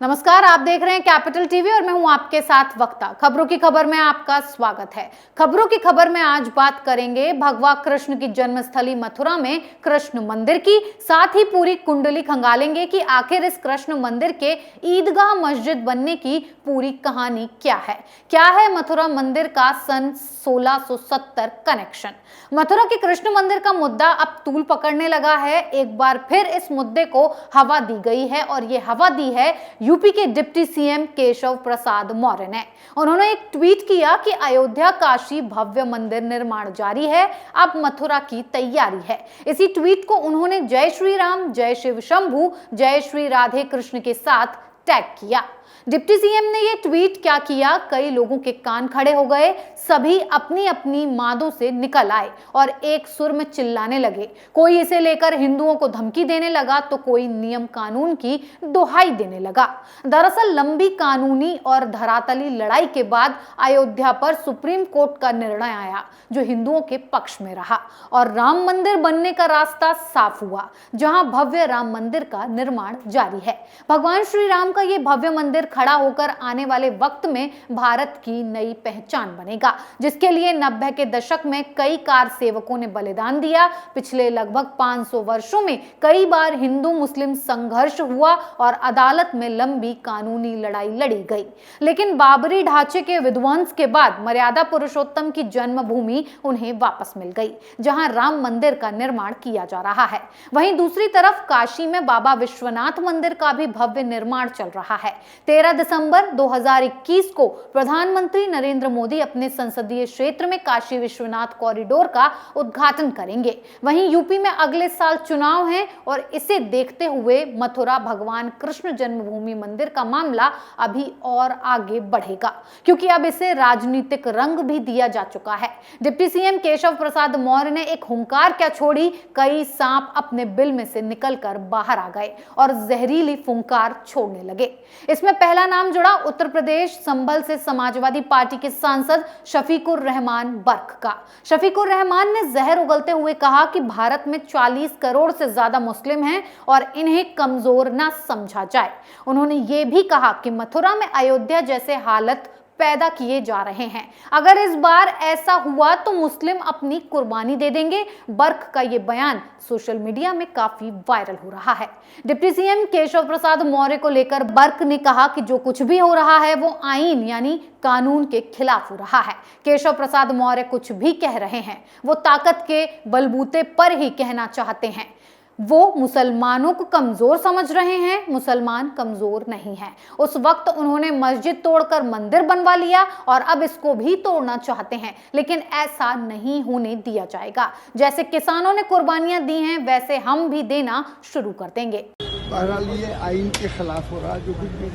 नमस्कार, आप देख रहे हैं कैपिटल टीवी और मैं हूं आपके साथ वक्ता। खबरों की खबर में आपका स्वागत है। खबरों की खबर में आज बात करेंगे भगवान कृष्ण की जन्मस्थली मथुरा में कृष्ण मंदिर की, साथ ही पूरी कुंडली खंगालेंगे कि आखिर इस कृष्ण मंदिर के ईदगाह मस्जिद बनने की पूरी कहानी क्या है मथुरा मंदिर का सन 1670 कनेक्शन। मथुरा के कृष्ण मंदिर का मुद्दा अब तूल पकड़ने लगा है। एक बार फिर इस मुद्दे को हवा दी गई है और ये हवा दी है यूपी के डिप्टी सीएम केशव प्रसाद मौर्य ने। उन्होंने एक ट्वीट किया कि अयोध्या काशी भव्य मंदिर निर्माण जारी है, अब मथुरा की तैयारी है। इसी ट्वीट को उन्होंने जय श्री राम, जय शिव शंभू, जय श्री राधे कृष्ण के साथ टैग किया। डिप्टी सीएम ने यह ट्वीट क्या किया, कई लोगों के कान खड़े हो गए। सभी अपनी अपनी मादों से निकल आए और एक सुर में चिल्लाने लगे। कोई इसे लेकर हिंदुओं को धमकी देने लगा तो कोई नियम कानून की दुहाई देने लगा। दरअसल लंबी कानूनी और धरातली लड़ाई के बाद अयोध्या पर सुप्रीम कोर्ट का निर्णय आया जो हिंदुओं के पक्ष में रहा और राम मंदिर बनने का रास्ता साफ हुआ, जहां भव्य राम मंदिर का निर्माण जारी है। भगवान श्री राम का ये भव्य मंदिर खड़ा होकर आने वाले वक्त में भारत की नई पहचान बनेगा, जिसके लिए 90 के दशक में कई कार सेवकों ने बलिदान दिया। पिछले लगभग 500 वर्षों में कई बार हिंदू मुस्लिम संघर्ष हुआ और अदालत में लंबी कानूनी लड़ाई लड़ी गई, लेकिन बाबरी ढांचे के विध्वंस के बाद मर्यादा पुरुषोत्तम की जन्मभूमि उन्हें वापस मिल गई, जहां राम मंदिर का निर्माण किया जा रहा है। वहीं दूसरी तरफ काशी में बाबा विश्वनाथ मंदिर का भी भव्य निर्माण चल रहा है। 13 दिसंबर 2021 को प्रधानमंत्री नरेंद्र मोदी अपने संसदीय क्षेत्र में काशी विश्वनाथ कॉरिडोर का उद्घाटन करेंगे। वहीं यूपी में अगले साल चुनाव हैं और इसे देखते हुए मथुरा भगवान कृष्ण जन्मभूमि मंदिर का मामला अभी और आगे बढ़ेगा, क्योंकि अब इसे राजनीतिक रंग भी दिया जा चुका है। डिप्टी सीएम केशव प्रसाद मौर्य ने एक हुंकार क्या छोड़ी, कई सांप अपने बिल में से निकलकर बाहर आ गए और जहरीली फुंकार छोड़ने लगे। इसमें पहला नाम जुड़ा उत्तर प्रदेश संभल से समाजवादी पार्टी के सांसद शफीकुर रहमान बर्क का। शफीकुर रहमान ने जहर उगलते हुए कहा कि भारत में 40 करोड़ से ज्यादा मुस्लिम हैं और इन्हें कमजोर ना समझा जाए। उन्होंने ये भी कहा कि मथुरा में अयोध्या जैसे हालत पैदा किए जा रहे हैं। अगर इस बार ऐसा हुआ तो मुस्लिम अपनी कुर्बानी दे देंगे। बर्क का ये बयान सोशल मीडिया में काफी वायरल हो रहा है। डिप्टी सीएम केशव प्रसाद मौर्य को लेकर बर्क ने कहा कि जो कुछ भी हो रहा है वो आईन यानी कानून के खिलाफ हो रहा है। केशव प्रसाद मौर्य कुछ भी कह रहे हैं वो ताकत के बलबूते पर ही कहना चाहते हैं। वो मुसलमानों को कमजोर समझ रहे हैं, मुसलमान कमजोर नहीं है। उस वक्त उन्होंने मस्जिद तोड़कर मंदिर बनवा लिया और अब इसको भी तोड़ना चाहते हैं, लेकिन ऐसा नहीं होने दिया जाएगा। जैसे किसानों ने कुर्बानियां दी हैं वैसे हम भी देना शुरू कर देंगे। बहरहाल ये आइन के खिलाफ हो रहा है जो कुछ भी,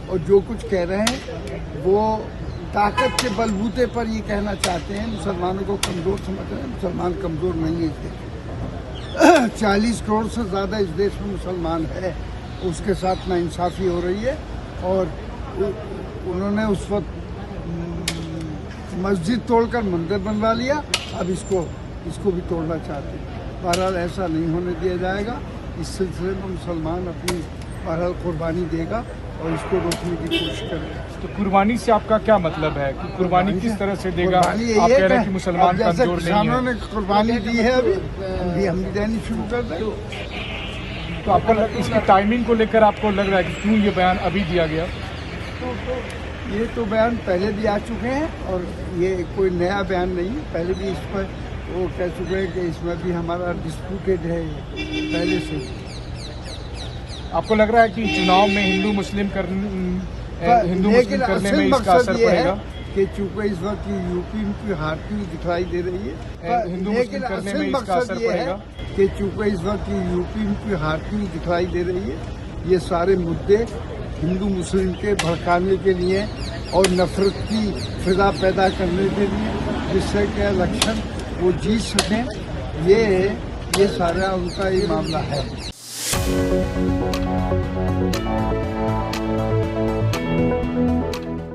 और जो कुछ कह रहे हैं वो ताकत के बलबूते पर ये कहना चाहते हैं मुसलमानों को कमजोर समझ रहे हैं। मुसलमान कमजोर नहीं है। इसके 40 करोड़ से ज़्यादा इस देश में मुसलमान है, उसके साथ नाइंसाफ़ी हो रही है और उन्होंने उस वक्त मस्जिद तोड़कर मंदिर बनवा लिया, अब इसको भी तोड़ना चाहते हैं। बहरहाल ऐसा नहीं होने दिया जाएगा। इस सिलसिले में मुसलमान अपनी बहरहाल कुर्बानी देगा और इसको रोकने की कोशिश करेगा। तो कुर्बानी से आपका क्या मतलब है कि कुर्बानी किस तरह से देगा? आप कह रहे हैं कि मुसलमान कमजोर नहीं है। किसानों ने कुर्बानी दी है, अभी हम भी देनी शुरू कर दें। तो आपको इसकी टाइमिंग को लेकर आपको लग रहा है कि क्यों ये बयान अभी दिया गया? ये तो बयान पहले भी आ चुके हैं और ये कोई नया बयान नहीं है। पहले भी इस पर वो कह चुके हैं कि इसमें भी हमारा डिस्प्यूटेड है पहले से। आपको लग रहा है कि चुनाव में हिंदू मुस्लिम करने में इसका असर पड़ेगा? कि चूंकि इस वक्त यूपी की हारती हुई दिखाई दे रही है, हिंदू मुस्लिम करने में इसका असर पड़ेगा? कि चूंकि इस वक्त यूपी की हारती हुई दिखाई दे रही है, ये सारे मुद्दे हिंदू मुस्लिम के भड़काने के लिए और नफरत की फिजा पैदा करने के लिए, जिससे कि इलेक्शन वो जीत सकें, ये सारा उनका ये मामला है।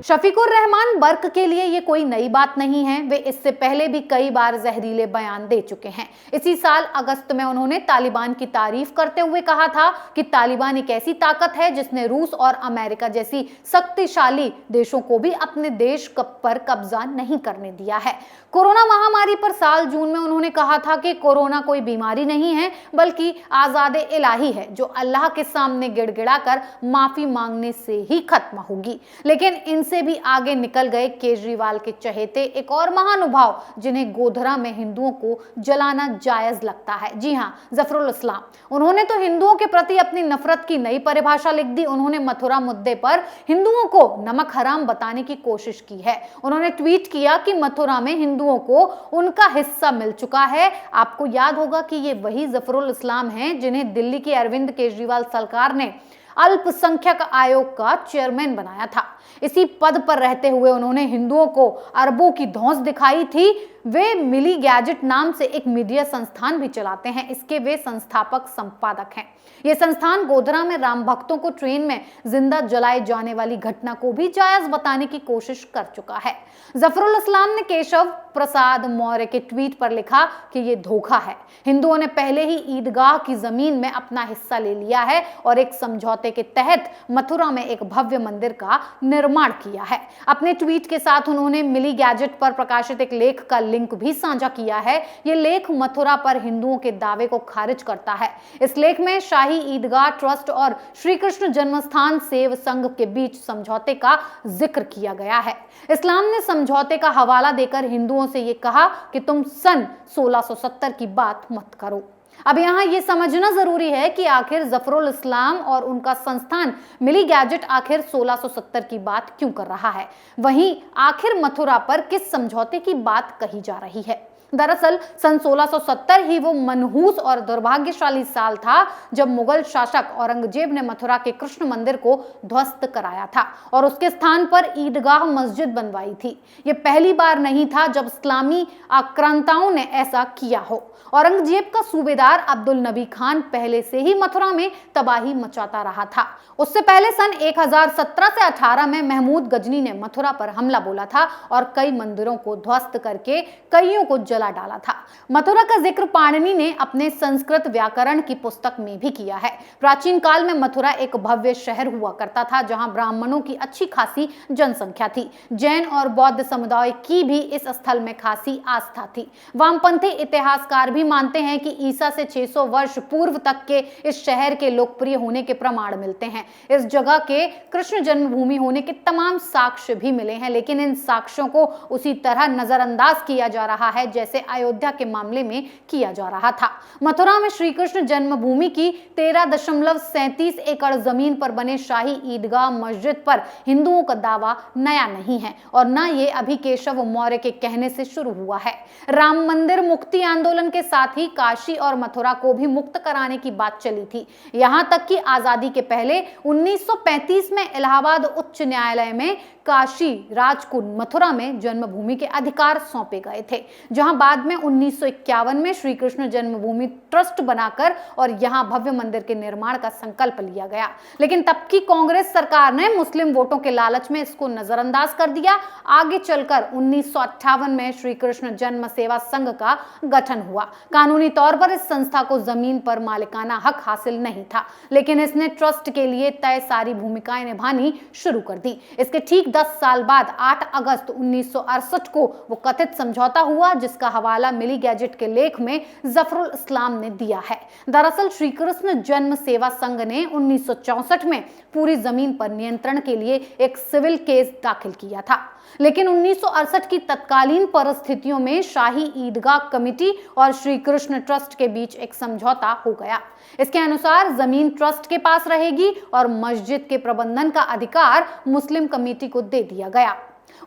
शफीकुर रहमान बर्क के लिए ये कोई नई बात नहीं है। वे इससे पहले भी कई बार जहरीले बयान दे चुके हैं। इसी साल अगस्त में उन्होंने तालिबान की तारीफ करते हुए कहा था कि तालिबान एक ऐसी ताकत है जिसने रूस और अमेरिका जैसी शक्तिशाली देशों को भी अपने देश पर कब्जा नहीं करने दिया है। कोरोना महामारी पर साल जून में उन्होंने कहा था कि कोरोना कोई बीमारी नहीं है बल्कि आजादे इलाही है जो अल्लाह के सामने गिड़गिड़ाकर माफी मांगने से ही खत्म होगी। लेकिन इनसे भी आगे निकल गए केजरीवाल के चहेते एक और महानुभाव जिन्हें गोधरा में हिंदुओं को जलाना जायज लगता है। जी हाँ, जफरुल इस्लाम। उन्होंने तो हिंदुओं के प्रति अपनी नफरत की नई परिभाषा लिख दी। उन्होंने मथुरा मुद्दे पर हिंदुओं को नमक हराम बताने की कोशिश की है। उन्होंने ट्वीट किया कि मथुरा में हिंदुओं को उनका हिस्सा मिल चुका है। आपको याद होगा कि ये वही जफरुल इस्लाम हैं जिन्हें दिल्ली की अरविंद केजरीवाल सरकार ने अल्पसंख्यक आयोग का चेयरमैन बनाया था। इसी पद पर रहते हुए उन्होंने हिंदुओं को अरबों की धौंस दिखाई थी। वे मिली गैजेट नाम से एक मीडिया संस्थान भी चलाते हैं। इसके वे संस्थापक संपादक हैं। यह संस्थान गोधरा में राम भक्तों को ट्रेन में जिंदा जलाए जाने वाली घटना को भी जायज बताने की कोशिश कर चुका है। जफरुल इस्लाम ने केशव प्रसाद मौर्य के ट्वीट पर लिखा कि यह धोखा है। हिंदुओं ने पहले ही ईदगाह की जमीन में अपना हिस्सा ले लिया है और एक समझौते के तहत मथुरा में एक भव्य मंदिर का निर्माण किया है। अपने ट्वीट के साथ उन्होंने मिली गैजेट पर प्रकाशित एक लेख का लिंक भी साझा किया है। यह लेख मथुरा पर हिंदुओं के दावे को खारिज करता है। इस लेख में शाही ईदगाह ट्रस्ट और श्री कृष्ण जन्मस्थान सेव संघ के बीच समझौते का जिक्र किया गया है। इस्लाम ने समझौते का हवाला देकर हिंदुओं से यह कहा कि तुम सन 1670 की बात मत करो। अब यहाँ ये समझना जरूरी है कि आखिर जफरुल इस्लाम और उनका संस्थान मिली गैजेट आखिर 1670 की बात क्यों कर रहा है। वहीं आखिर मथुरा पर किस समझौते की बात कही जा रही है। दरअसल सन 1670 ही वो मनहूस और दुर्भाग्यशाली साल था जब मुगल शासक औरंगजेब ने मथुरा के कृष्ण मंदिर को ध्वस्त कराया था और उसके स्थान पर ईदगाह मस्जिद बनवाई थी। ये पहली बार नहीं था जब इस्लामी आक्रांताओं ने ऐसा किया हो। औरंगजेब का सूबेदार अब्दुल नबी खान पहले से ही मथुरा में तबाही मचाता रहा था। उससे पहले सन 1017 से 18 में महमूद गजनी ने मथुरा पर हमला बोला था और कई मंदिरों को ध्वस्त करके कईयों को जला डाला था। मथुरा का जिक्र पाणिनि ने अपने संस्कृत व्याकरण की पुस्तक में भी किया है। प्राचीन काल में मथुरा एक भव्य शहर हुआ करता था जहां ब्राह्मणों की अच्छी खासी जनसंख्या थी। जैन और बौद्ध समुदाय की भी इस स्थल में खासी आस्था थी। वामपंथी इतिहासकार भी मानते हैं कि ईसा से 600 वर्ष पूर्व तक के इस शहर के लोकप्रिय होने के प्रमाण मिलते हैं। इस जगह के कृष्ण जन्मभूमि होने के तमाम साक्ष्य भी मिले हैं, लेकिन इन साक्ष्यों को उसी तरह नजरअंदाज किया जा रहा है जैसे अयोध्या के मामले में किया जा रहा था। मथुरा में श्री कृष्ण जन्मभूमि की 13.37 एकड़ जमीन पर बने शाही ईदगाह मस्जिद पर हिंदुओं का दावा नया नहीं है और न ये अभी केशव मौर्य के कहने से शुरू हुआ है। राम मंदिर मुक्ति आंदोलन के साथ ही काशी और मथुरा को भी मुक्त कराने की बात चली थी। यहां तक कि आजादी के पहले 1935 में इलाहाबाद उच्च न्यायालय में काशी राजकुंड मथुरा में जन्मभूमि के अधिकार सौंपे गए थे, जहां बाद में 1951 में श्री कृष्ण जन्मभूमि ट्रस्ट बनाकर और यहां भव्य मंदिर के निर्माण का संकल्प लिया गया। लेकिन तब की कांग्रेस सरकार ने मुस्लिम वोटों के लालच में इसको नजरअंदाज कर दिया। आगे चलकर 1958 में श्री कृष्ण जन्म सेवा संघ का गठन हुआ। कानूनी तौर पर इस संस्था को जमीन पर मालिकाना हक हासिल नहीं था, लेकिन इसने ट्रस्ट के लिए तय सारी भूमिकाएं निभानी शुरू कर दी। इसके ठीक 10 साल बाद 8 अगस्त 1968 को वो कथित समझौता हुआ जिसका हवाला मिली गैजेट के लेख में जफरुल इस्लाम ने दिया है। दरअसल श्री कृष्ण जन्म सेवा संघ ने 1964 में पूरी जमीन पर नियंत्रण के लिए एक सिविल केस दाखिल किया था, लेकिन 1968 की तत्कालीन परिस्थितियों में शाही ईदगाह कमेटी और श्री कृष्ण ट्रस्ट के बीच एक समझौता हो गया। इसके अनुसार जमीन ट्रस्ट के पास रहेगी और मस्जिद के प्रबंधन का अधिकार मुस्लिम कमेटी को दे दिया गया।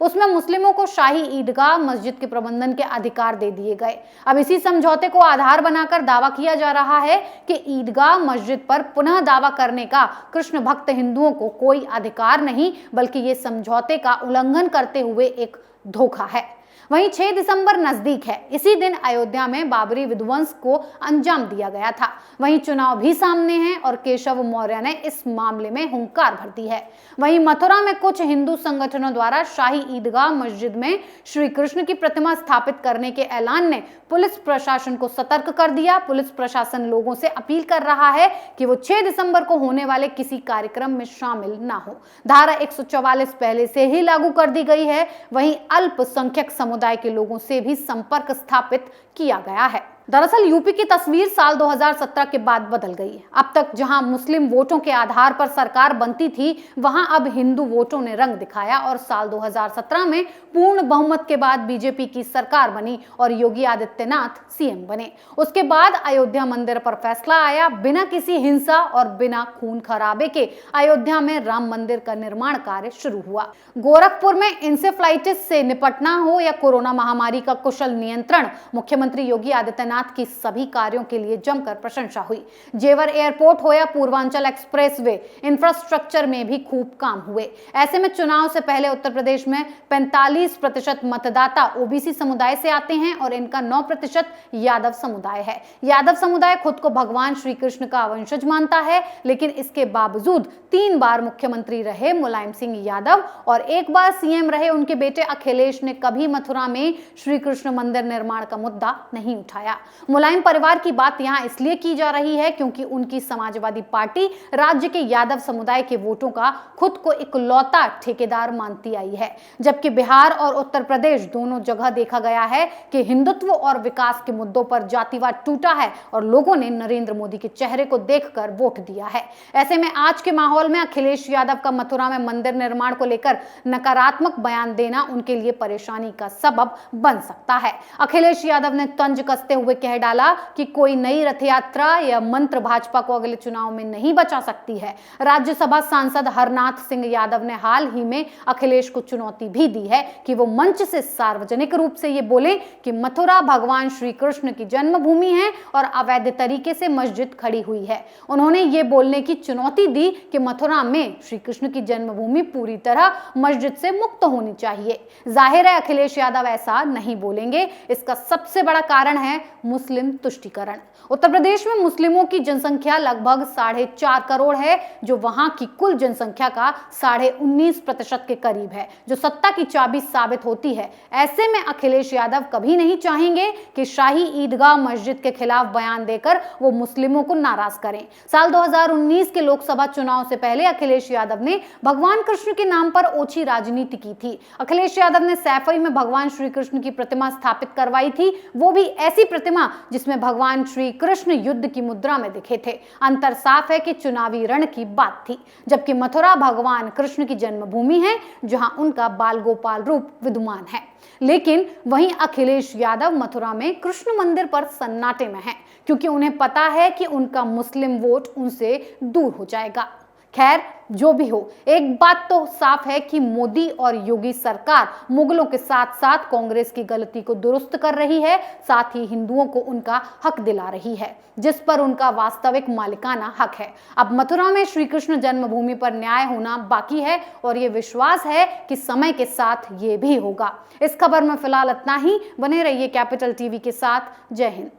उसमें मुस्लिमों को शाही ईदगाह मस्जिद के प्रबंधन के अधिकार दे दिए गए। अब इसी समझौते को आधार बनाकर दावा किया जा रहा है कि ईदगाह मस्जिद पर पुनः दावा करने का कृष्ण भक्त हिंदुओं को कोई अधिकार नहीं, बल्कि ये समझौते का उल्लंघन करते हुए एक धोखा है। वहीं 6 दिसंबर नजदीक है। इसी दिन अयोध्या में बाबरी विध्वंस को अंजाम दिया गया था। वहीं चुनाव भी सामने हैं और केशव मौर्य ने इस मामले में हुंकार भर दी है। वहीं मथुरा में कुछ हिंदू संगठनों द्वारा शाही ईदगाह मस्जिद में श्री कृष्ण की प्रतिमा स्थापित करने के ऐलान ने पुलिस प्रशासन को सतर्क कर दिया। पुलिस प्रशासन लोगों से अपील कर रहा है कि वो 6 दिसंबर को होने वाले किसी कार्यक्रम में शामिल ना हो। धारा 144 पहले से ही लागू कर दी गई है। वहीं अल्पसंख्यक समुदाय के लोगों से भी संपर्क स्थापित किया गया है। दरअसल यूपी की तस्वीर साल 2017 के बाद बदल गई है। अब तक जहां मुस्लिम वोटों के आधार पर सरकार बनती थी, वहां अब हिंदू वोटों ने रंग दिखाया और साल 2017 में पूर्ण बहुमत के बाद बीजेपी की सरकार बनी और योगी आदित्यनाथ सीएम बने। उसके बाद अयोध्या मंदिर पर फैसला आया। बिना किसी हिंसा और बिना खून खराबे के अयोध्या में राम मंदिर का निर्माण कार्य शुरू हुआ। गोरखपुर में इंसेफ्लाइटिस से निपटना हो या कोरोना महामारी का कुशल नियंत्रण, मुख्यमंत्री योगी आदित्यनाथ की सभी कार्यों के लिए जमकर प्रशंसा हुई। जेवर एयरपोर्ट हो या पूर्वांचल एक्सप्रेसवे, इंफ्रास्ट्रक्चर में भी खूब काम हुए। ऐसे में चुनाव से पहले उत्तर प्रदेश में 45% मतदाता ओबीसी समुदाय से आते हैं और इनका 9% यादव समुदाय है। यादव समुदाय खुद को भगवान श्री कृष्ण का वंशज मानता है, लेकिन इसके बावजूद 3 बार मुख्यमंत्री रहे मुलायम सिंह यादव और 1 बार सीएम रहे उनके बेटे अखिलेश ने कभी मथुरा में श्री कृष्ण मंदिर निर्माण का मुद्दा नहीं उठाया। मुलायम परिवार की बात यहां इसलिए की जा रही है क्योंकि उनकी समाजवादी पार्टी राज्य के यादव समुदाय के वोटों का खुद को इकलौता ठेकेदार मानती आई है। जबकि बिहार और उत्तर प्रदेश दोनों जगह देखा गया है कि हिंदुत्व और विकास के मुद्दों पर जातिवाद टूटा है और लोगों ने नरेंद्र मोदी के चेहरे को देखकर वोट दिया है। ऐसे में आज के माहौल में अखिलेश यादव का मथुरा में मंदिर निर्माण को लेकर नकारात्मक बयान देना उनके लिए परेशानी का सबब बन सकता है। अखिलेश यादव ने तंज कसते हुए कह डाला कि कोई नई रथ यात्रा या मंत्र भाजपा को अगले चुनाव में नहीं बचा सकती है। राज्यसभा सांसद हरनाथ सिंह यादव ने हाल ही में अखिलेश को चुनौती भी दी है कि वो मंच से सार्वजनिक रूप से ये बोले कि मथुरा भगवान श्री कृष्ण की जन्मभूमि है और अवैध तरीके से मस्जिद खड़ी हुई है। उन्होंने ये बोलने की चुनौती दी कि मथुरा में श्री कृष्ण की जन्मभूमि पूरी तरह मस्जिद से मुक्त होनी चाहिए। जाहिर है अखिलेश यादव ऐसा नहीं बोलेंगे। इसका सबसे बड़ा कारण है मुस्लिम तुष्टीकरण। उत्तर प्रदेश में मुस्लिमों की जनसंख्या लगभग 4.5 करोड़ है, जो वहां की कुल जनसंख्या का 19.5% के करीब है, जो सत्ता की चाबी साबित होती है। ऐसे में अखिलेश यादव कभी नहीं चाहेंगे कि शाही ईदगाह मस्जिद के खिलाफ बयान देकर वो मुस्लिमों को नाराज करें। साल 2019 के लोकसभा चुनाव से पहले अखिलेश यादव ने भगवान कृष्ण के नाम पर ओछी राजनीति की थी। अखिलेश यादव ने सैफई में भगवान श्री कृष्ण की प्रतिमा स्थापित करवाई थी, वो भी ऐसी प्रतिमा जिसमें भगवान श्री कृष्ण युद्ध की मुद्रा में दिखे थे। अंतर साफ है कि चुनावी रण की बात थी, जबकि मथुरा भगवान कृष्ण की जन्मभूमि है जहां उनका बाल गोपाल रूप विद्यमान है। लेकिन वहीं अखिलेश यादव मथुरा में कृष्ण मंदिर पर सन्नाटे में हैं, क्योंकि उन्हें पता है कि उनका मुस्लिम वोट उनसे दूर हो जाएगा। खैर, जो भी हो, एक बात तो साफ है कि मोदी और योगी सरकार मुगलों के साथ साथ कांग्रेस की गलती को दुरुस्त कर रही है, साथ ही हिंदुओं को उनका हक दिला रही है, जिस पर उनका वास्तविक मालिकाना हक है। अब मथुरा में श्री कृष्ण जन्मभूमि पर न्याय होना बाकी है और ये विश्वास है कि समय के साथ ये भी होगा। इस खबर में फिलहाल इतना ही। बने रहिए कैपिटल टीवी के साथ। जय हिंद।